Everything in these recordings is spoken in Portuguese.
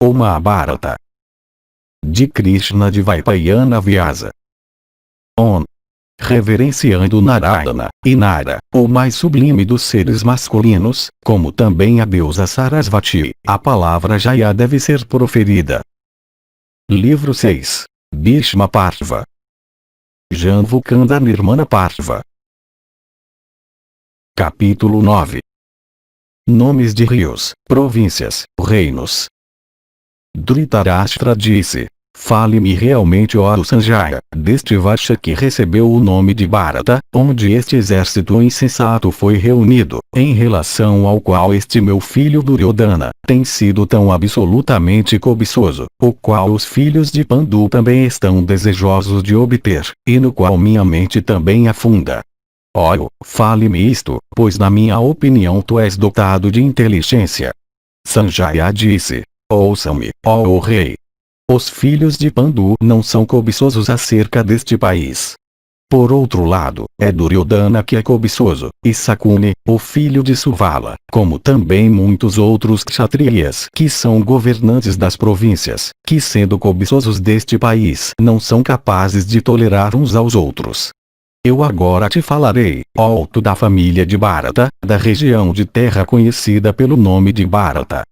O Mahabharata. De Krishna de Vaipayana Vyasa. On. Reverenciando Narayana, e Nara, o mais sublime dos seres masculinos, como também a deusa Sarasvati, a palavra Jaya deve ser proferida. Livro 6. Bhishma Parva. Janvukanda Nirmana Parva. Capítulo 9. Nomes de rios, províncias, reinos. Dhritarashtra disse: fale-me realmente, ó Sanjaya, deste Varsha que recebeu o nome de Bharata, onde este exército insensato foi reunido, em relação ao qual este meu filho Duryodhana tem sido tão absolutamente cobiçoso, o qual os filhos de Pandu também estão desejosos de obter, e no qual minha mente também afunda. Ó, fale-me isto, pois na minha opinião tu és dotado de inteligência. Sanjaya disse: ouça-me, ó rei. Os filhos de Pandu não são cobiçosos acerca deste país. Por outro lado, é Duryodhana que é cobiçoso, e Sakuni, o filho de Suvala, como também muitos outros kshatriyas que são governantes das províncias, que sendo cobiçosos deste país não são capazes de tolerar uns aos outros. Eu agora te falarei, ó tu da família de Bharata, da região de terra conhecida pelo nome de Bharata.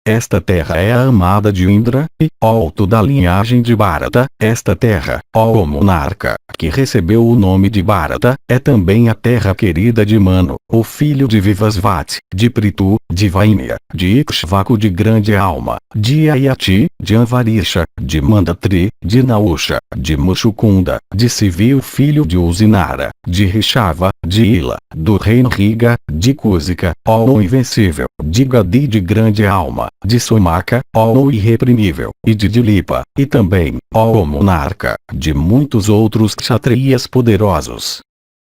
Esta terra é a amada de Indra, e, ó tu da linhagem de Bharata, esta terra, ó monarca, que recebeu o nome de Bharata, é também a terra querida de Manu, o filho de Vivasvati, de Prithu, de Vaimya, de Ikshvaku de grande alma, de Ayati, de Anvarisha, de Mandatri, de Nausha, de Mushukunda, de Sivi o filho de Uzinara, de Rishava, de Ila, do reino Riga, de Kusika, ó o invencível, de Gadi de grande alma, de Somaka, ó o irreprimível, e de Dilipa, e também, ó o monarca, de muitos outros kshatriyas poderosos.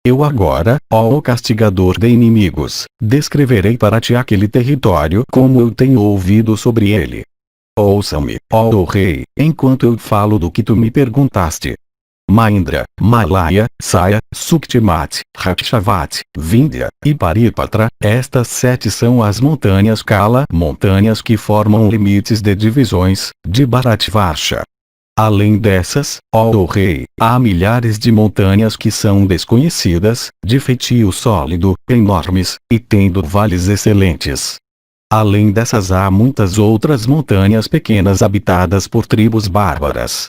Eu agora, ó o castigador de inimigos, descreverei para ti aquele território como eu tenho ouvido sobre ele. Ouça-me, ó rei, enquanto eu falo do que tu me perguntaste. Maindra, Malaya, Saya, Suktimati, Rakshavati, Vindhya, e Paripatra, estas 7 são as montanhas Kala, montanhas que formam limites de divisões, de Bharatvarsha. Além dessas, ó rei, há milhares de montanhas que são desconhecidas, de feitio sólido, enormes, e tendo vales excelentes. Além dessas há muitas outras montanhas pequenas habitadas por tribos bárbaras.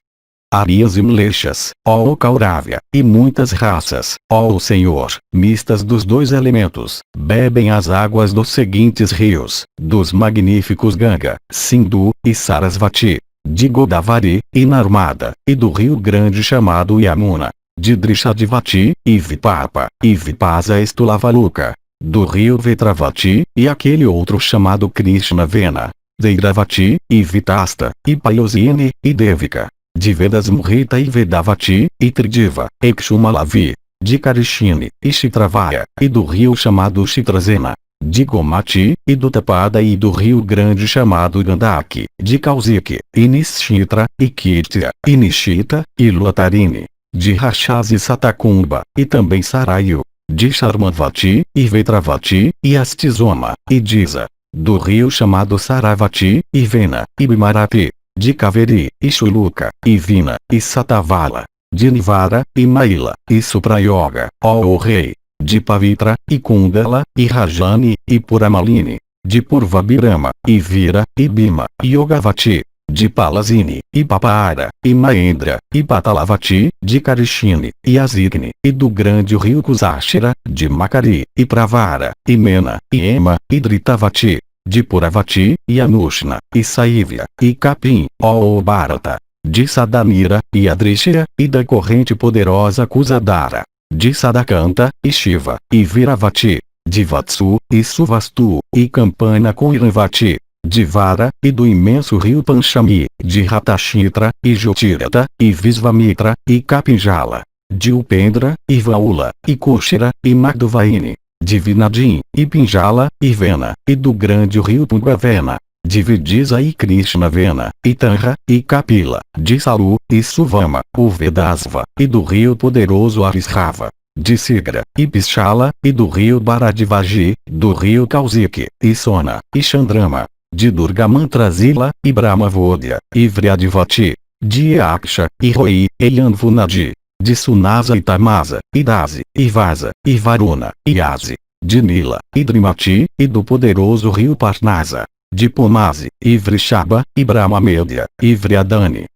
Arias e Mlechas, ó Kauravya, e muitas raças, ó Senhor, mistas dos 2 elementos, bebem as águas dos seguintes rios, dos magníficos Ganga, Sindhu, e Sarasvati, de Godavari, e Narmada, e do rio grande chamado Yamuna, de Drishadivati, e Vipapa, e Vipasa Estulavaluka, do rio Vetravati, e aquele outro chamado Krishnavena, de Iravati, e Vitasta, e Payosini, e Devika, de Vedasmrita e Vedavati, e Tridiva, e Kshumalavi, de Karishini, e Chitravaya, e do rio chamado Chitrazena, de Gomati, e do Tapada e do rio grande chamado Gandaki, de Kausiki, e Nishitra, e Kitya, e Nishita, e Latarini, de Rachas e Satakumba, e também Sarayu, de Charmavati, e Vetravati, e Astizoma, e Diza, do rio chamado Saravati, e Vena, e Bimarapi, de Kaveri, e Chuluka, e Vina, e Satavala, de Nivara, e Maila, e Suprayoga, ó rei, de Pavitra, e Kundala, e Rajani, e Puramalini, de Purvabirama, e Vira, e Bima, e Yogavati, de Palasini, e Papara, e Maendra, e Patalavati, de Karishini, e Azigni, e do grande rio Kusashira, de Makari, e Pravara, e Mena, e Ema, e Dritavati, de Puravati, e Anushna, e Saivya, e Capim, ó Bharata, de Sadanira, e Adrishya, e da corrente poderosa Kusadara, de Sadakanta, e Shiva, e Viravati, de Vatsu, e Suvastu, e Campana com Iravati, de Vara, e do imenso rio Panchami, de Ratashitra, e Jotirata, e Visvamitra, e Kapinjala, de Upendra, e Vaula, e Kushira, e Magdavaini, de Vinadim, e Pinjala, e Vena, e do grande rio Pungavena, de Vidisa e Krishnavena, e Tanra, e Kapila, de Salu, e Suvama, o Vedasva, e do rio poderoso Arisrava, de Sigra, e Pishala, e do rio Bharadvaji, do rio Kausiki, e Sona, e Chandrama, de Durga Mantrasila, e Brahmavodya, e Vriadivati, de Yaksha, e Roi, e Yanvunadi, de Sunasa e Tamasa, e Dasi, e Vasa, e Varuna, e Asi, de Nila, e Drimati, e do poderoso rio Parnasa, de Pomase, e Vrishaba, e Brahmamedya, e Vriadani.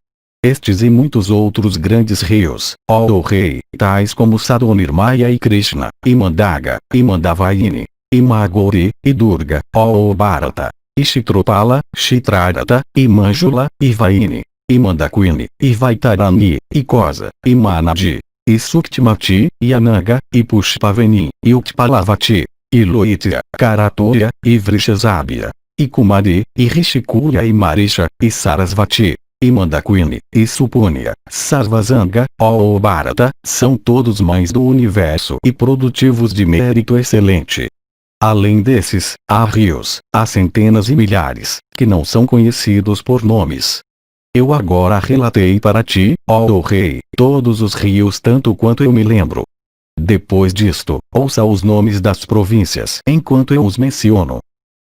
Estes e muitos outros grandes rios, ó rei, tais como Sadonirmaya e Krishna, e Mandaga, e Mandavaini, e Magori, e Durga, ó Bharata, e Chitropala, Chitrarata, e Manjula, e Vaini, e Mandakwini, e Vaitarani, e Kosa, e Manadi, e Suktimati, e Ananga, e Pushpaveni, e Utpalavati, e Loitya, Karatoya, e Vrishasabhya, e Kumari, e Rishikuya e Marisha, e Sarasvati, e Mandakwini, e Supunia, Sarvasanga, ó Bharata, são todos mães do universo e produtivos de mérito excelente. Além desses, há rios, há centenas e milhares, que não são conhecidos por nomes. Eu agora relatei para ti, ó rei, todos os rios tanto quanto eu me lembro. Depois disto, ouça os nomes das províncias enquanto eu os menciono.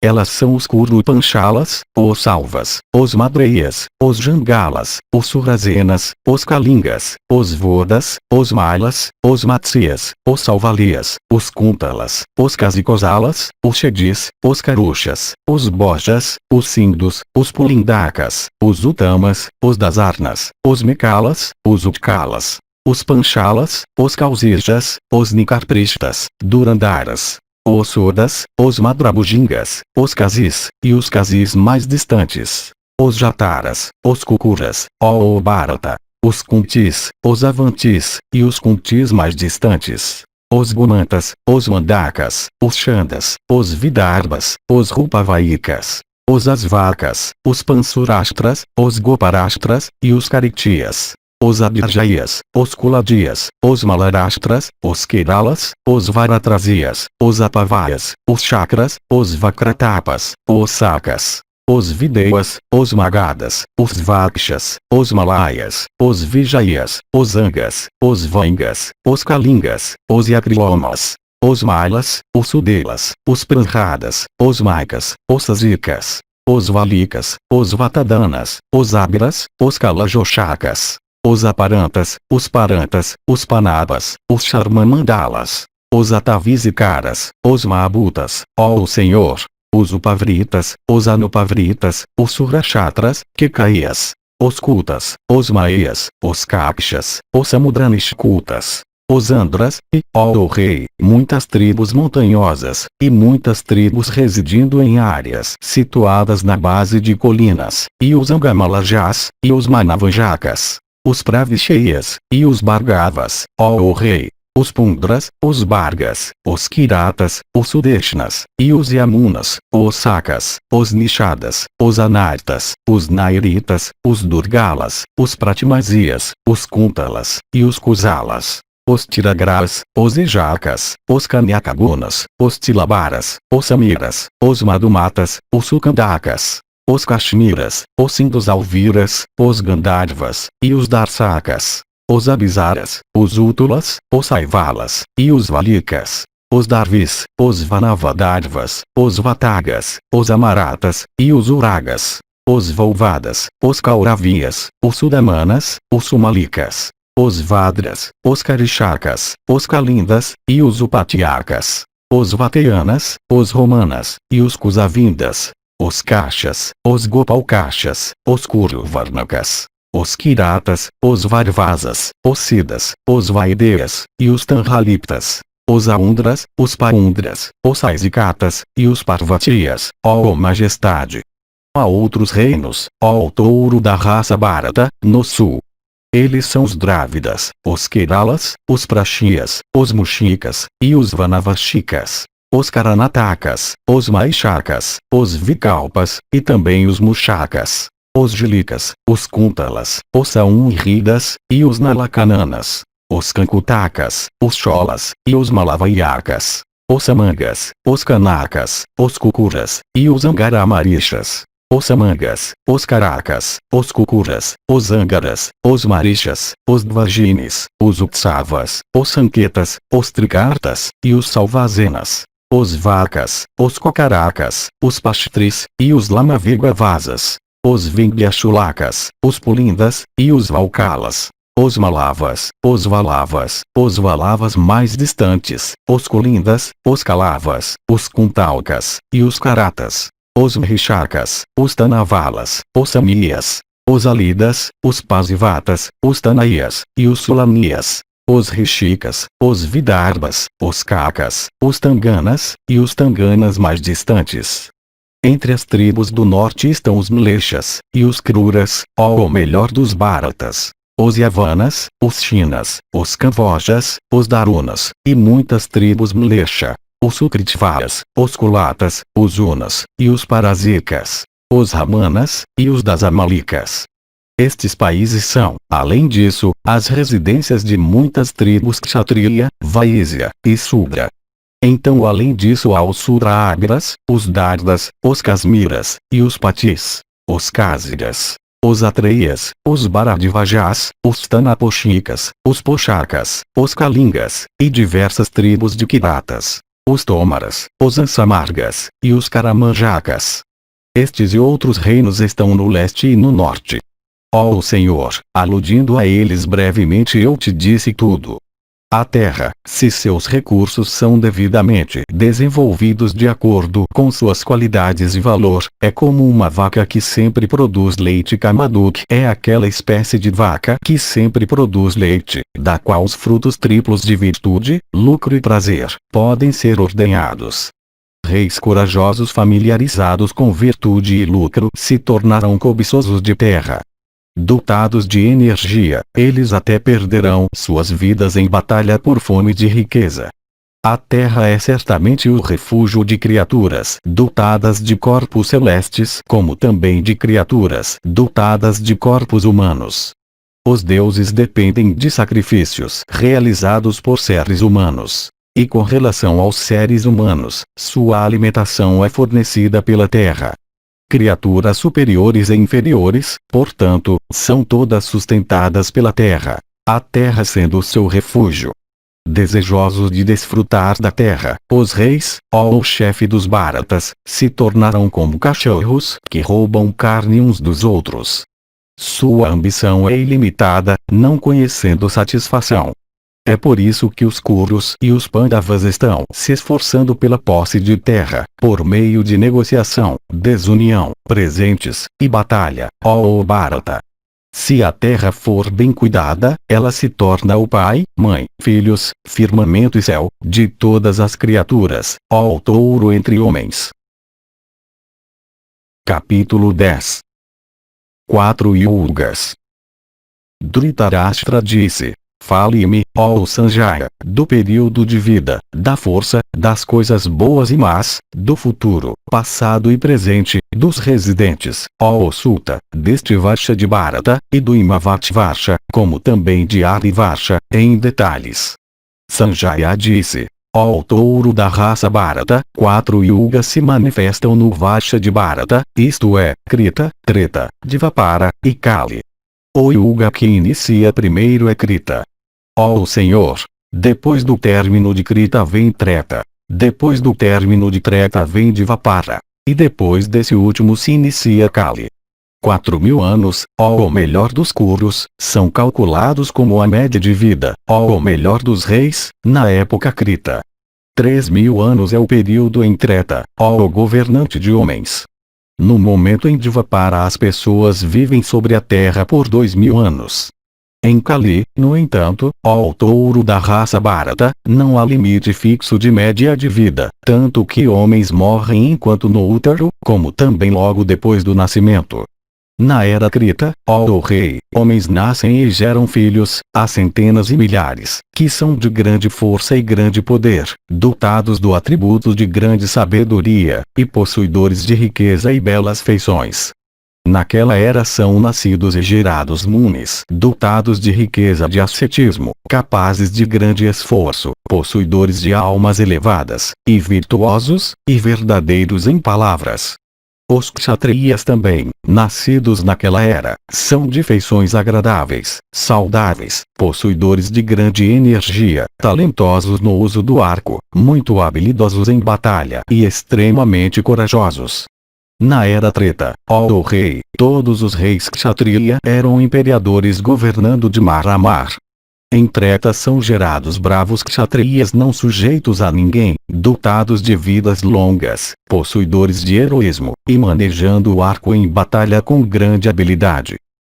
Elas são os Kuru Panchalas, os Salvas, os Madreias, os Jangalas, os Surasenas, os Kalingas, os Vodas, os Mailas, os Matsyas, os Salvalias, os Kuntalas, os Kasikosalas, os Chedis, os Karushas, os Bojas, os Sindhus, os Pulindakas, os Utamas, os Dasarnas, os Mekalas, os Utkalas, os Panchalas, os Kausijas, os Nikarprishtas, Durandaras, os Sodas, os Madrabujingas, os Kazis, e os Kazis mais distantes, os Jataras, os Kukuras, ó Bharata, os Kuntis, os Avantis, e os Kuntis mais distantes, os Gumantas, os Mandakas, os Chandas, os Vidarbas, os Rupavaikas, os Asvakas, os Pansurastras, os Goparastras, e os Karitias, os Abhirjaias, os Kuladias, os Malarastras, os Keralas, os Varatrasias, os Apavaias, os Chakras, os Vakratapas, os Sakas, os Videias, os Magadas, os Vakshas, os Malayas, os Vijayas, os Angas, os Vangas, os Kalingas, os Yakrilomas, os Mailas, os Sudelas, os Pranradas, os Maikas, os Sazikas, os Valikas, os Vatadanas, os Abras, os Kalajochakas, os Aparantas, os Parantas, os Panabas, os Charmamandalas, os Atavisicaras, os Mahabutas, ó Senhor, os Upavritas, os Anupavritas, os Surachatras, Kekaias, os Kutas, os Maias, os Kakshas, os Samudranishkutas, os Andras, e, ó rei, muitas tribos montanhosas, e muitas tribos residindo em áreas situadas na base de colinas, e os Angamalajás, e os Manavanjakas, os Pravisheias, e os Bhargavas, ó rei, os Pundras, os Bhargas, os Kiratas, os Sudeshnas, e os Yamunas, os Sakas, os Nishadas, os Anartas, os Nairitas, os Durgalas, os Pratimasias, os Kuntalas, e os Kusalas, os Tiragras, os Ejakas, os Kanyakagunas, os Tilabaras, os Samiras, os Madumatas, os Sukandakas, os Kashmiras, os Sindhus Alviras, os Gandharvas, e os Darsakas, os Abisaras, os Útulas, os Saivalas, e os Valikas, os Darvis, os Vanavadharvas, os Vatagas, os Amaratas, e os Uragas, os Volvadas, os Kauravias, os Sudamanas, os Sumalikas, os Vadras, os Karishakas, os Kalindas, e os Upatiakas, os Vateanas, os Romanas, e os Kusavindas, os Kashas, os Gopalkashas, os Kuruvarnakas, os Kiratas, os Varvasas, os Siddhas, os Vaideyas, e os Tanraliptas, os Aundras, os Paundras, os Saisikatas, e os Parvatias, ó majestade. Há outros reinos, ó touro da raça Bharata, no sul. Eles são os Drávidas, os Keralas, os Prachias, os Mushikas, e os Vanavashikas, os Karanatakas, os Maishakas, os Vikalpas, e também os Mushakas, os Gilikas, os Kuntalas, os Saunridas, e os Nalakananas, os Kankutakas, os Cholas, e os Malavayakas, os Samangas, os Kanakas, os Kukuras, e os Angaramarishas, os Samangas, os Karakas, os Kukuras, os Angaras, os Marishas, os Dvajinis, os Utsavas, os Sanketas, os Trikartas, e os Salvazenas, os Vakas, os Kokaracas, os Pashtris, e os Lamavigavasas, os Vindyachulakas, os Pulindas, e os Valkalas, os Malavas, os Valavas mais distantes, os Kulindas, os Kalavas, os Kuntalkas, e os Karatas, os Mrishakas, os Tanavalas, os Samias, os Alidas, os Pasivatas, os Tanaias, e os Sulanias, os Rishikas, os Vidarbas, os Kakas, os Tanganas, e os Tanganas mais distantes. Entre as tribos do norte estão os Mlechas, e os Kruras, ou melhor dos Bharatas, os Yavanas, os Chinas, os Kamvojas, os Darunas, e muitas tribos Mlecha, os Sukritvas, os Kulatas, os Unas, e os Parasikas, os Ramanas, e os das Amalikas. Estes países são, além disso, as residências de muitas tribos Kshatriya, Vaisya, e Sudra. Então além disso há os Sudragras, os Dardas, os Kasmiras, e os Patis, os Kasiras, os Atreias, os Bharadvajas, os Tanaposhikas, os Poshakas, os Kalingas, e diversas tribos de Kiratas, os Tomaras, os Ansamargas, e os Karamanjakas. Estes e outros reinos estão no leste e no norte. Ó Senhor, aludindo a eles brevemente eu te disse tudo. A terra, se seus recursos são devidamente desenvolvidos de acordo com suas qualidades e valor, é como uma vaca que sempre produz leite. Kamaduk é aquela espécie de vaca que sempre produz leite, da qual os frutos triplos de virtude, lucro e prazer, podem ser ordenhados. Reis corajosos familiarizados com virtude e lucro se tornarão cobiçosos de terra. Dotados de energia, eles até perderão suas vidas em batalha por fome de riqueza. A terra é certamente o refúgio de criaturas dotadas de corpos celestes, como também de criaturas dotadas de corpos humanos. Os deuses dependem de sacrifícios realizados por seres humanos. E com relação aos seres humanos, sua alimentação é fornecida pela terra. Criaturas superiores e inferiores, portanto, são todas sustentadas pela terra, a terra sendo o seu refúgio. Desejosos de desfrutar da terra, os reis, ou o chefe dos Bharatas, se tornarão como cachorros que roubam carne uns dos outros. Sua ambição é ilimitada, não conhecendo satisfação. É por isso que os Kurus e os Pandavas estão se esforçando pela posse de terra, por meio de negociação, desunião, presentes, e batalha, ó Bharata. Se a terra for bem cuidada, ela se torna o pai, mãe, filhos, firmamento e céu, de todas as criaturas, ó touro entre homens. Capítulo 10. 4 Yugas. Dhritarashtra disse: fale-me, ó Sanjaya, do período de vida, da força, das coisas boas e más, do futuro, passado e presente, dos residentes, ó Sulta, deste Varsha de Bharata, e do Imavattvarsha, como também de Arivarsha, em detalhes. Sanjaya disse: ó touro da raça Bharata, 4 yugas se manifestam no Varsha de Bharata, isto é, Krita, Treta, Dvapara, e Kali. O yuga que inicia primeiro é Krita. Ó Senhor, depois do término de Krita vem Treta, depois do término de Treta vem Dvapara, e depois desse último se inicia Kali. 4.000 anos, ó o melhor dos Kurus, são calculados como a média de vida, ó o melhor dos reis, na época Krita. 3.000 anos é o período em Treta, ó o governante de homens. No momento em Dvapara as pessoas vivem sobre a terra por 2.000 anos. Em Kali, no entanto, ó touro da raça Bharata, não há limite fixo de média de vida, tanto que homens morrem enquanto no útero, como também logo depois do nascimento. Na era Krita, ó rei, homens nascem e geram filhos, há centenas e milhares, que são de grande força e grande poder, dotados do atributo de grande sabedoria, e possuidores de riqueza e belas feições. Naquela era são nascidos e gerados munis, dotados de riqueza de ascetismo, capazes de grande esforço, possuidores de almas elevadas, e virtuosos, e verdadeiros em palavras. Os kshatriyas também, nascidos naquela era, são de feições agradáveis, saudáveis, possuidores de grande energia, talentosos no uso do arco, muito habilidosos em batalha e extremamente corajosos. Na era Treta, ó rei, todos os reis kshatriya eram imperadores governando de mar a mar. Em Treta são gerados bravos kshatriyas não sujeitos a ninguém, dotados de vidas longas, possuidores de heroísmo, e manejando o arco em batalha com grande habilidade.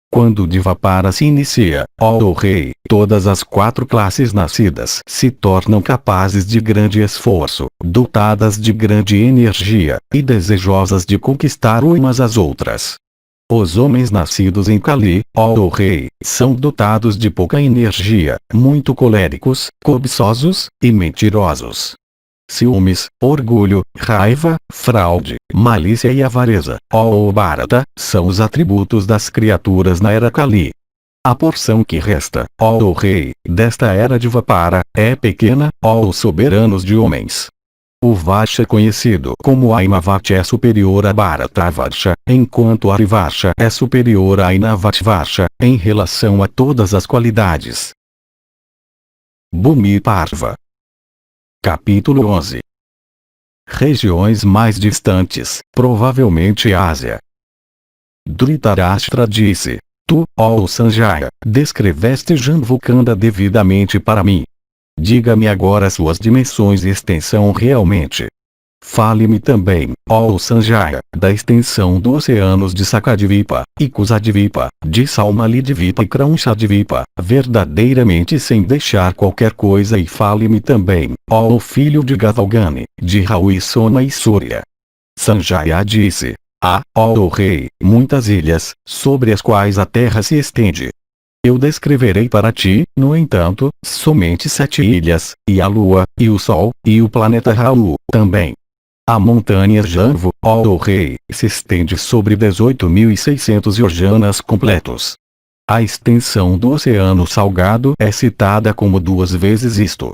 Quando Dvapara se inicia, ó rei, todas as 4 classes nascidas se tornam capazes de grande esforço, dotadas de grande energia, e desejosas de conquistar umas às outras. Os homens nascidos em Kali, ó rei, são dotados de pouca energia, muito coléricos, cobiçosos, e mentirosos. Ciúmes, orgulho, raiva, fraude, malícia e avareza, ó Bharata, são os atributos das criaturas na era Kali. A porção que resta, ó rei, desta era de Dvapara, é pequena, ó soberanos de homens. O Varsha conhecido como Aimavati é superior a Bharatavarsha, enquanto Arivarsha é superior a Ainavativarsha, em relação a todas as qualidades. Bhumi Parva. Capítulo 11. Regiões mais distantes, provavelmente Ásia. Dhritarashtra disse: Tu, ó Sanjaya, descreveste Janvukanda devidamente para mim. Diga-me agora suas dimensões e extensão realmente. Fale-me também, ó Sanjaya, da extensão dos oceanos de Sakadvipa, e Kusadvipa, de Salmalidvipa e Kraunchadvipa, verdadeiramente sem deixar qualquer coisa, e fale-me também, ó filho de Gavalgani, de Raui Soma e Surya. Sanjaya disse: ó rei, muitas ilhas, sobre as quais a terra se estende. Eu descreverei para ti, no entanto, somente 7 ilhas, e a lua, e o sol, e o planeta Rahu, também. A montanha Janvu, ó rei, se estende sobre 18.600 yojanas completos. A extensão do Oceano Salgado é citada como 2 vezes isto.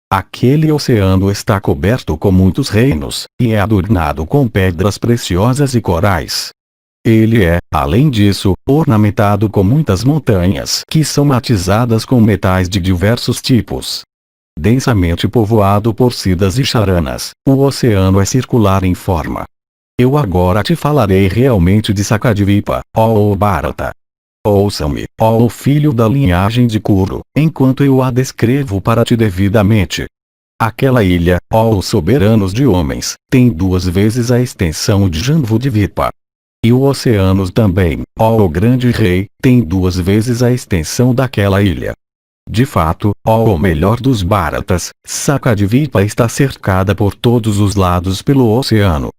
Aquele oceano está coberto com muitos reinos, e é adornado com pedras preciosas e corais. Ele é, além disso, ornamentado com muitas montanhas que são matizadas com metais de diversos tipos. Densamente povoado por siddhas e charanas, o oceano é circular em forma. Eu agora te falarei realmente de Sakadvipa, ó Bharata. Ouça-me, ó filho da linhagem de Kuru, enquanto eu a descrevo para ti devidamente. Aquela ilha, ó soberanos de homens, tem 2 vezes a extensão de Janvudvipa. E o oceano também, ó grande rei, tem 2 vezes a extensão daquela ilha. De fato, ó o melhor dos Bharatas, Sakadvipa está cercada por todos os lados pelo oceano.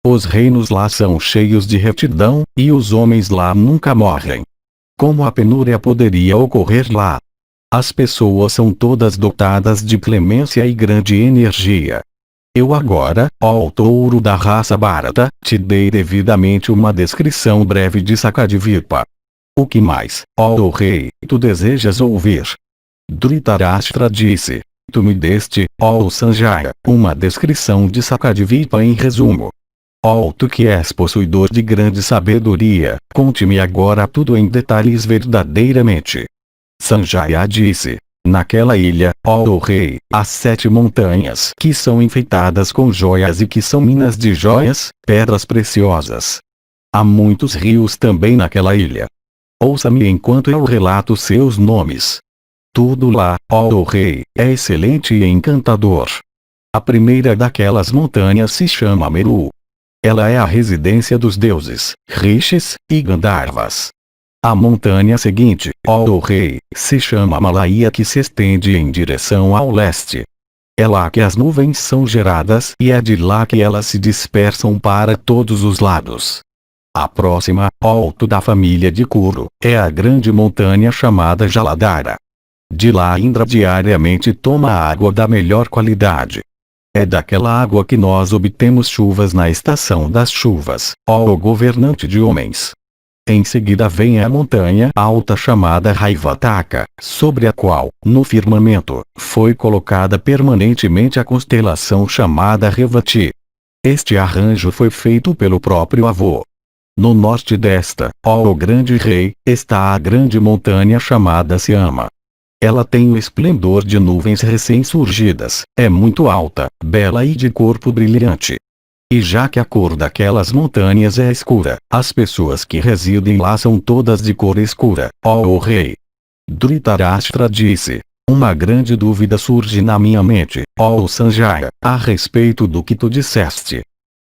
Os reinos lá são cheios de retidão, e os homens lá nunca morrem. Como a penúria poderia ocorrer lá? As pessoas são todas dotadas de clemência e grande energia. Eu agora, ó touro da raça Bharata, te dei devidamente uma descrição breve de Sakadvipa. O que mais, ó rei, tu desejas ouvir? Dhritarashtra disse: Tu me deste, ó Sanjaya, uma descrição de Sakadvipa em resumo. Ó tu que és possuidor de grande sabedoria, conte-me agora tudo em detalhes verdadeiramente. Sanjaya disse: Naquela ilha, ó rei, há 7 montanhas que são enfeitadas com joias e que são minas de joias, pedras preciosas. Há muitos rios também naquela ilha. Ouça-me enquanto eu relato seus nomes. Tudo lá, ó rei, é excelente e encantador. A primeira daquelas montanhas se chama Meru. Ela é a residência dos deuses, Rishis, e Gandharvas. A montanha seguinte, ó rei, se chama Malaya, que se estende em direção ao leste. É lá que as nuvens são geradas e é de lá que elas se dispersam para todos os lados. A próxima, alto da família de Kuru, é a grande montanha chamada Jaladhara. De lá Indra diariamente toma água da melhor qualidade. É daquela água que nós obtemos chuvas na estação das chuvas, ó governante de homens. Em seguida vem a montanha alta chamada Raivataka, sobre a qual, no firmamento, foi colocada permanentemente a constelação chamada Revati. Este arranjo foi feito pelo próprio avô. No norte desta, ó o grande rei, está a grande montanha chamada Siama. Ela tem o esplendor de nuvens recém-surgidas, é muito alta, bela e de corpo brilhante. E já que a cor daquelas montanhas é escura, as pessoas que residem lá são todas de cor escura, ó o rei. Dhritarashtra disse: uma grande dúvida surge na minha mente, ó Sanjaya, a respeito do que tu disseste.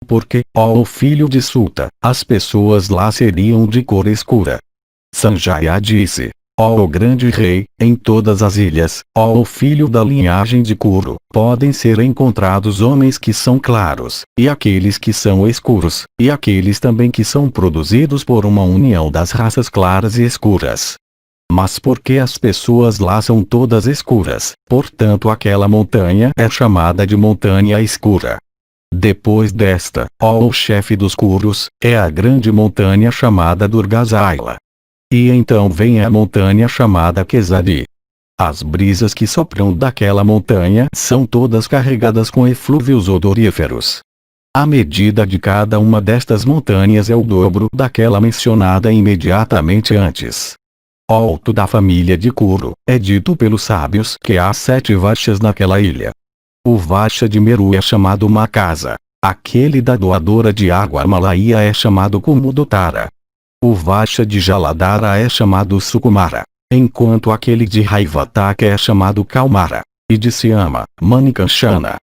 Porque, ó o filho de Suta, as pessoas lá seriam de cor escura. Sanjaya disse: ó o grande rei, em todas as ilhas, ó o filho da linhagem de Kuru, podem ser encontrados homens que são claros, e aqueles que são escuros, e aqueles também que são produzidos por uma união das raças claras e escuras. Mas porque as pessoas lá são todas escuras, portanto aquela montanha é chamada de montanha escura. Depois desta, ó o chefe dos Kurus, é a grande montanha chamada Durgasaila. E então vem a montanha chamada Kesari. As brisas que sopram daquela montanha são todas carregadas com eflúvios odoríferos. A medida de cada uma destas montanhas é o dobro daquela mencionada imediatamente antes. Alto da família de Kuru, é dito pelos sábios que há 7 Vaixas naquela ilha. O Vaisha de Meru é chamado Makasa. Aquele da doadora de água Malaia é chamado Kumudotara. O Vaisha de Jaladhara é chamado Sukumara, enquanto aquele de Raivataka é chamado Kalmara, e de Siama, Manikanshana.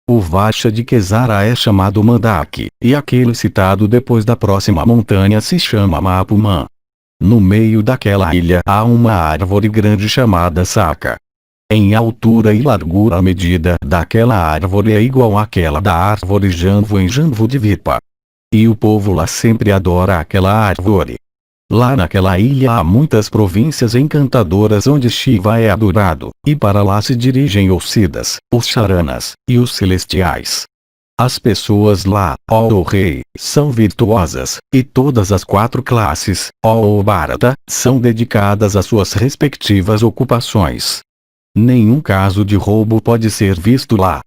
O Vaisha de Kesara é chamado Mandaki, e aquele citado depois da próxima montanha se chama Mapuman. No meio daquela ilha há uma árvore grande chamada Saka. Em altura e largura a medida daquela árvore é igual àquela da árvore Janvu em Janvudvipa. E o povo lá sempre adora aquela árvore. Lá naquela ilha há muitas províncias encantadoras onde Shiva é adorado, e para lá se dirigem os Siddhas, os Charanas, e os Celestiais. As pessoas lá, ó o rei, são virtuosas, e todas as 4 classes, ó o Bharata, são dedicadas às suas respectivas ocupações. Nenhum caso de roubo pode ser visto lá.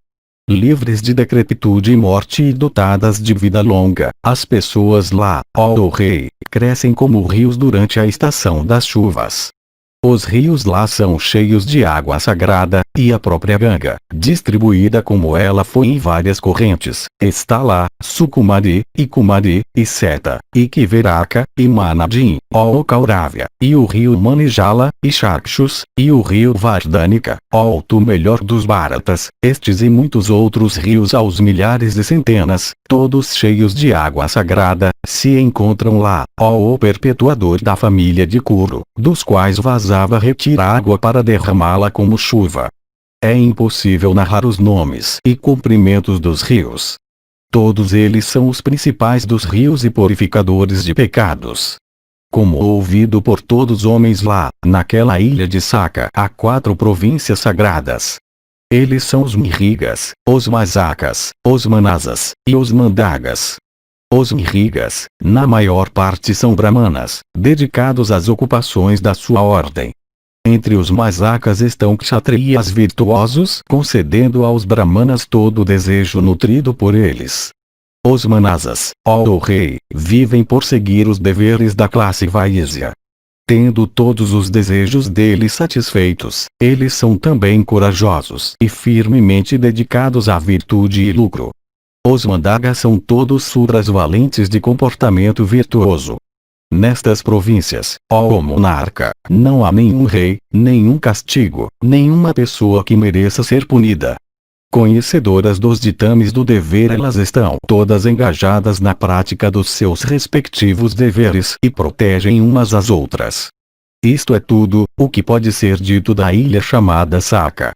Livres de decrepitude e morte e dotadas de vida longa, as pessoas lá, ó o rei, crescem como rios durante a estação das chuvas. Os rios lá são cheios de água sagrada, e a própria Ganga, distribuída como ela foi em várias correntes, está lá, Sukumari, e Kumari, e Seta, e Kiveraka, e Manadim, ó Kauravya, e o rio Manijala, e Chakshus, e o rio Vardhanika, ó tu melhor dos Bharatas, estes e muitos outros rios aos milhares e centenas, todos cheios de água sagrada, se encontram lá, ó o perpetuador da família de Kuru, dos quais vazava retira água para derramá-la como chuva. É impossível narrar os nomes e comprimentos dos rios. Todos eles são os principais dos rios e purificadores de pecados. Como ouvido por todos os homens lá, naquela ilha de Saka há 4 províncias sagradas. Eles são os Mirigas, os Masakas, os Manasas, e os Mandagas. Os Mirigas, na maior parte são brahmanas, dedicados às ocupações da sua ordem. Entre os Masakas estão kshatriyas virtuosos, concedendo aos brahmanas todo o desejo nutrido por eles. Os Manasas, ó o rei, vivem por seguir os deveres da classe Vaisya. Tendo todos os desejos deles satisfeitos, eles são também corajosos e firmemente dedicados à virtude e lucro. Os Mandagas são todos Sudras valentes de comportamento virtuoso. Nestas províncias, ó monarca, não há nenhum rei, nenhum castigo, nenhuma pessoa que mereça ser punida. Conhecedoras dos ditames do dever, elas estão todas engajadas na prática dos seus respectivos deveres e protegem umas às outras. Isto é tudo o que pode ser dito da ilha chamada Saka.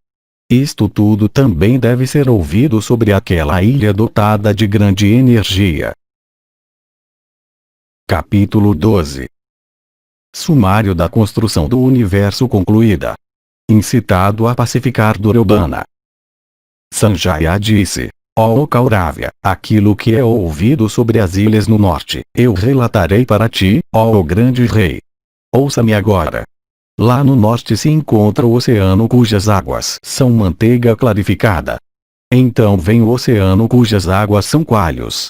Isto tudo também deve ser ouvido sobre aquela ilha dotada de grande energia. Capítulo 12. Sumário da construção do universo concluída. Incitado a pacificar Duryodhana. Sanjaya disse: ó Kauravya, aquilo que é ouvido sobre as ilhas no norte, eu relatarei para ti, ó grande rei. Ouça-me agora. Lá no norte se encontra o oceano cujas águas são manteiga clarificada. Então vem o oceano cujas águas são coalhos.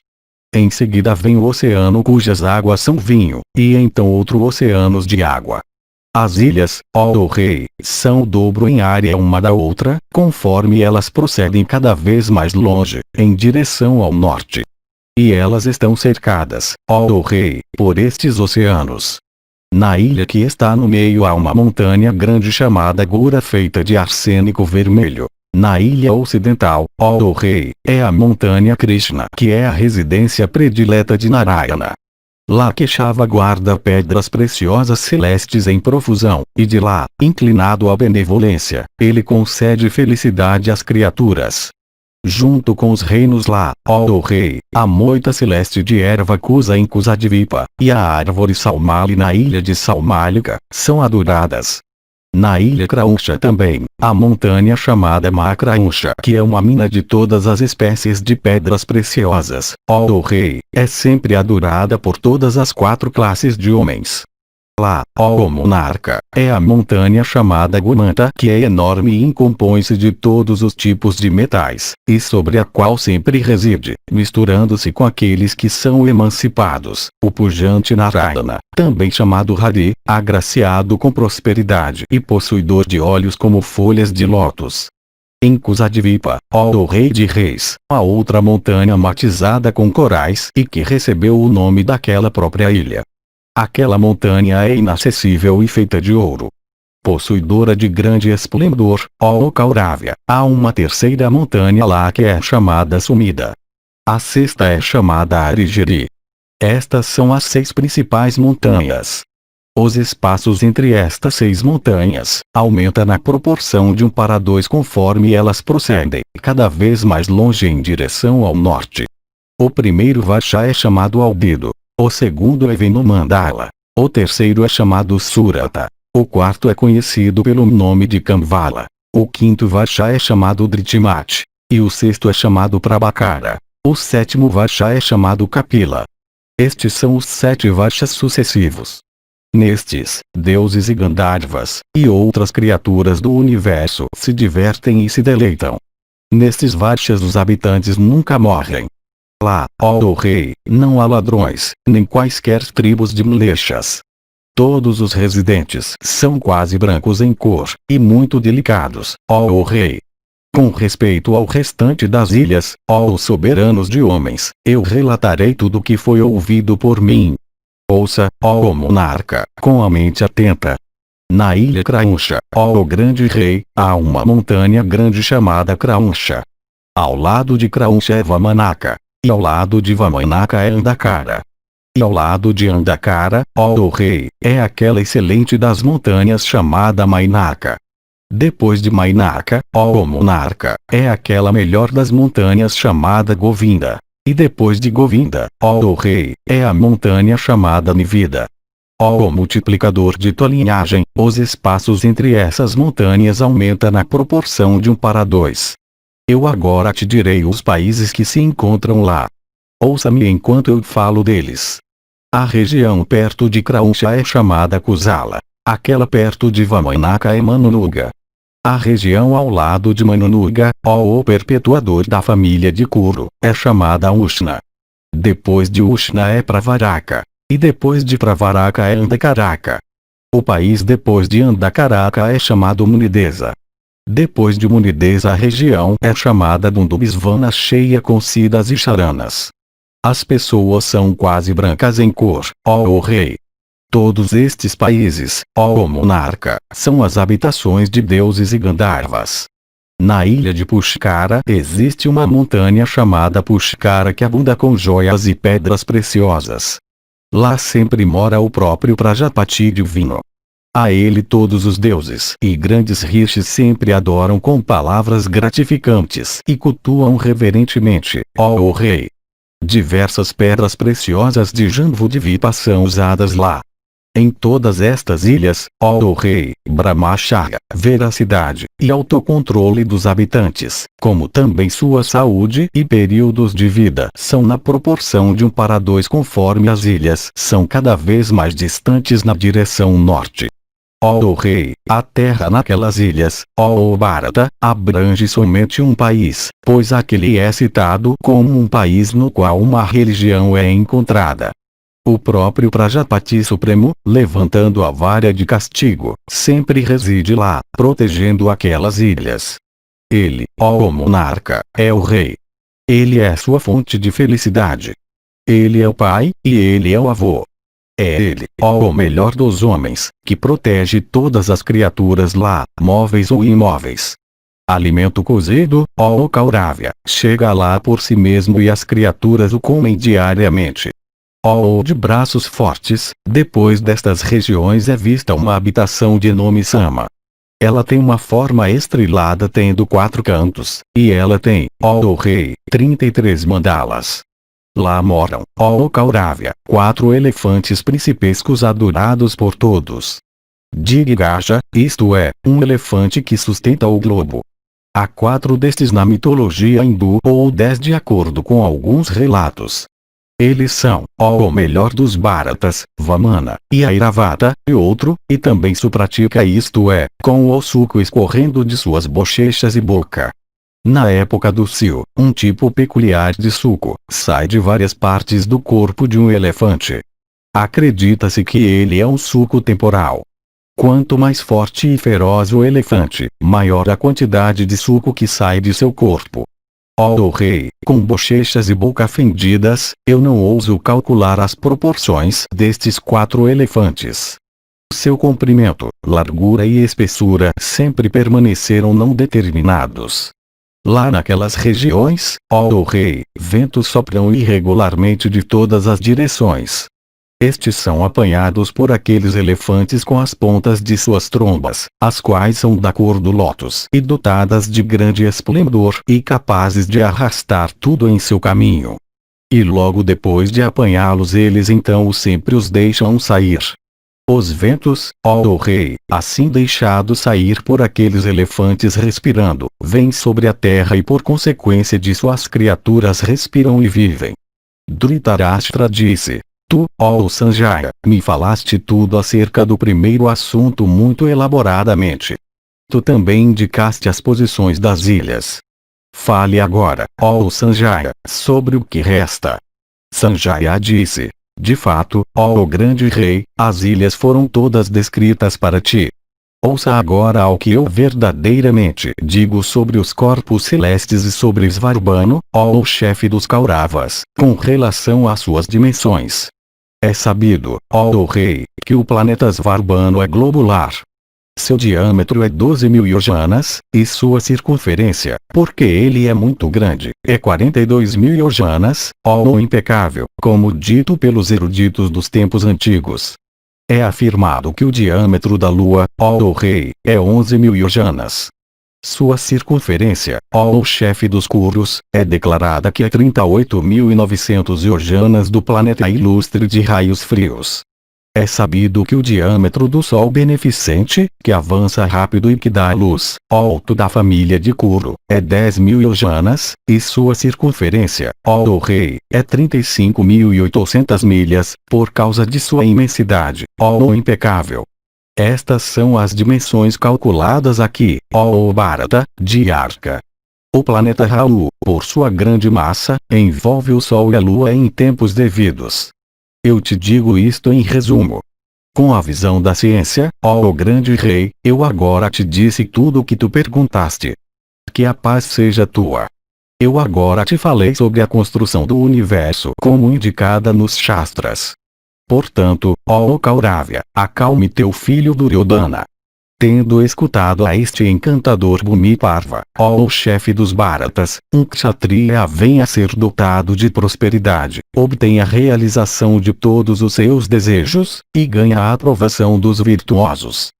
Em seguida vem o oceano cujas águas são vinho, e então outro oceanos de água. As ilhas, ó rei, são o dobro em área uma da outra, conforme elas procedem cada vez mais longe, em direção ao norte. E elas estão cercadas, ó rei, por estes oceanos. Na ilha que está no meio há uma montanha grande chamada Gura feita de arsênico vermelho. Na ilha ocidental, ó rei, é a montanha Krishna que é a residência predileta de Narayana. Lá Keshava guarda pedras preciosas celestes em profusão, e de lá, inclinado à benevolência, ele concede felicidade às criaturas. Junto com os reinos lá, ó rei, a moita celeste de erva Kusa em Kusadvipa, e a árvore Salmali na ilha de Salmálika, são adoradas. Na ilha Krauncha também, a montanha chamada Makrauncha que é uma mina de todas as espécies de pedras preciosas, ó rei, é sempre adorada por todas as 4 classes de homens. Lá, ó monarca, é a montanha chamada Gomanta que é enorme e incompõe-se de todos os tipos de metais, e sobre a qual sempre reside, misturando-se com aqueles que são emancipados, o pujante Narayana, também chamado Hari, agraciado com prosperidade e possuidor de olhos como folhas de lótus. Em Kusadvipa, ó rei de reis, a outra montanha matizada com corais e que recebeu o nome daquela própria ilha. Aquela montanha é inacessível e feita de ouro. Possuidora de grande esplendor, ó Kauravya, há uma terceira montanha lá que é chamada Sumida. A sexta é chamada Arigiri. Estas são as 6 principais montanhas. Os espaços entre estas 6 montanhas aumentam na proporção de 1 para 2 conforme elas procedem cada vez mais longe em direção ao norte. O primeiro Varsha é chamado Albedo. O segundo é Venumandala. O terceiro é chamado Surata. O quarto é conhecido pelo nome de Kamvala. O quinto Varsha é chamado Dritimati. E o sexto é chamado Prabhakara. O sétimo Varsha é chamado Kapila. Estes são os 7 Varshas sucessivos. Nestes, deuses e Gandharvas, e outras criaturas do universo se divertem e se deleitam. Nestes Varshas os habitantes nunca morrem. Lá, ó rei, não há ladrões, nem quaisquer tribos de mlechas. Todos os residentes são quase brancos em cor, e muito delicados, ó rei. Com respeito ao restante das ilhas, ó soberanos de homens, eu relatarei tudo o que foi ouvido por mim. Ouça, ó monarca, com a mente atenta. Na ilha Krauncha, ó grande rei, há uma montanha grande chamada Krauncha. Ao lado de Krauncha é Vamanaka. E ao lado de Vamanaka é Andakara. E ao lado de Andakara, ó rei, é aquela excelente das montanhas chamada Mainaka. Depois de Mainaka, ó monarca, é aquela melhor das montanhas chamada Govinda. E depois de Govinda, ó rei, é a montanha chamada Nivida. Ó multiplicador de tua linhagem, os espaços entre essas montanhas aumentam na proporção de 1 para 2. Eu agora te direi os países que se encontram lá. Ouça-me enquanto eu falo deles. A região perto de Krauncha é chamada Kusala. Aquela perto de Vamanaka é Manunuga. A região ao lado de Manunuga, ó perpetuador da família de Kuru, é chamada Ushna. Depois de Ushna é Pravaraka. E depois de Pravaraka é Andakaraka. O país depois de Andakaraka é chamado Munidesa. Depois de Munidesa a região é chamada Dundubisvana cheia com sidas e charanas. As pessoas são quase brancas em cor, ó rei. Todos estes países, ó monarca, são as habitações de deuses e Gandharvas. Na ilha de Pushkara existe uma montanha chamada Pushkara que abunda com joias e pedras preciosas. Lá sempre mora o próprio Prajapati divino. A ele todos os deuses e grandes rishis sempre adoram com palavras gratificantes e cultuam reverentemente, ó rei. Diversas pedras preciosas de Jambudvipa são usadas lá. Em todas estas ilhas, ó rei, Brahmacharya, veracidade e autocontrole dos habitantes, como também sua saúde e períodos de vida são na proporção de 1 para 2 conforme as ilhas são cada vez mais distantes na direção norte. Ó rei, a terra naquelas ilhas, ó Bharata, abrange somente um país, pois aquele é citado como um país no qual uma religião é encontrada. O próprio Prajapati Supremo, levantando a vara de castigo, sempre reside lá, protegendo aquelas ilhas. Ele, ó monarca, é o rei. Ele é sua fonte de felicidade. Ele é o pai, e ele é o avô. É ele, ó o melhor dos homens, que protege todas as criaturas lá, móveis ou imóveis. Alimento cozido, ó Kauravya, chega lá por si mesmo e as criaturas o comem diariamente. Ó de braços fortes, depois destas regiões é vista uma habitação de nome Sama. Ela tem uma forma estrelada tendo 4 cantos, e ela tem, ó rei, 33 mandalas. Lá moram, ó Kauravya, 4 elefantes principescos adorados por todos. Diggaja, isto é, um elefante que sustenta o globo. Há 4 destes na mitologia hindu ou 10 de acordo com alguns relatos. Eles são, ó o melhor dos Bharatas, Vamana, e Airavata, e outro, e também Supratika, isto é, com o suco escorrendo de suas bochechas e boca. Na época do cio, um tipo peculiar de suco, sai de várias partes do corpo de um elefante. Acredita-se que ele é um suco temporal. Quanto mais forte e feroz o elefante, maior a quantidade de suco que sai de seu corpo. Ó rei, com bochechas e boca fendidas, eu não ouso calcular as proporções destes 4 elefantes. Seu comprimento, largura e espessura sempre permaneceram não determinados. Lá naquelas regiões, ó rei, ventos sopram irregularmente de todas as direções. Estes são apanhados por aqueles elefantes com as pontas de suas trombas, as quais são da cor do lótus e dotadas de grande esplendor e capazes de arrastar tudo em seu caminho. E logo depois de apanhá-los eles então sempre os deixam sair. Os ventos, ó rei, assim deixados sair por aqueles elefantes respirando, vêm sobre a terra e por consequência disso as criaturas respiram e vivem. Dhritarashtra disse: Tu, ó Sanjaya, me falaste tudo acerca do primeiro assunto muito elaboradamente. Tu também indicaste as posições das ilhas. Fale agora, ó Sanjaya, sobre o que resta. Sanjaya disse: De fato, ó grande rei, as ilhas foram todas descritas para ti. Ouça agora ao que eu verdadeiramente digo sobre os corpos celestes e sobre Svarbhanu, ó chefe dos Kauravas, com relação às suas dimensões. É sabido, ó rei, que o planeta Svarbhanu é globular. Seu diâmetro é 12.000 yojanas, e sua circunferência, porque ele é muito grande, é 42.000 yojanas, ó impecável, como dito pelos eruditos dos tempos antigos. É afirmado que o diâmetro da Lua, ó rei, é 11.000 yojanas. Sua circunferência, ó chefe dos Kurus, é declarada que é 38.900 yojanas do planeta ilustre de raios frios. É sabido que o diâmetro do Sol beneficente, que avança rápido e que dá a luz, alto da família de Kuru, é 10.000 yojanas, e sua circunferência, ó rei, é 35.800 milhas, por causa de sua imensidade, ó impecável. Estas são as dimensões calculadas aqui, ó Bharata, de Arca. O planeta Rahu, por sua grande massa, envolve o Sol e a Lua em tempos devidos. Eu te digo isto em resumo. Com a visão da ciência, ó grande rei, eu agora te disse tudo o que tu perguntaste. Que a paz seja tua. Eu agora te falei sobre a construção do universo como indicada nos Shastras. Portanto, ó Kauravya, acalme teu filho Duryodhana. Tendo escutado a este encantador Bhumiparva, ó chefe dos Bharatas, um Kshatriya venha a ser dotado de prosperidade, obtém a realização de todos os seus desejos, e ganha a aprovação dos virtuosos.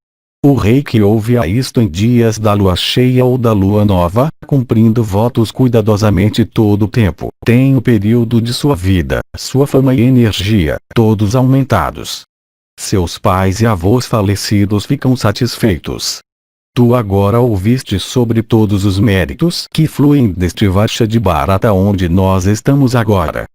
O rei que ouve a isto em dias da lua cheia ou da lua nova, cumprindo votos cuidadosamente todo o tempo, tem o período de sua vida, sua fama e energia, todos aumentados. Seus pais e avós falecidos ficam satisfeitos. Tu agora ouviste sobre todos os méritos que fluem deste Varsha de Bharata onde nós estamos agora.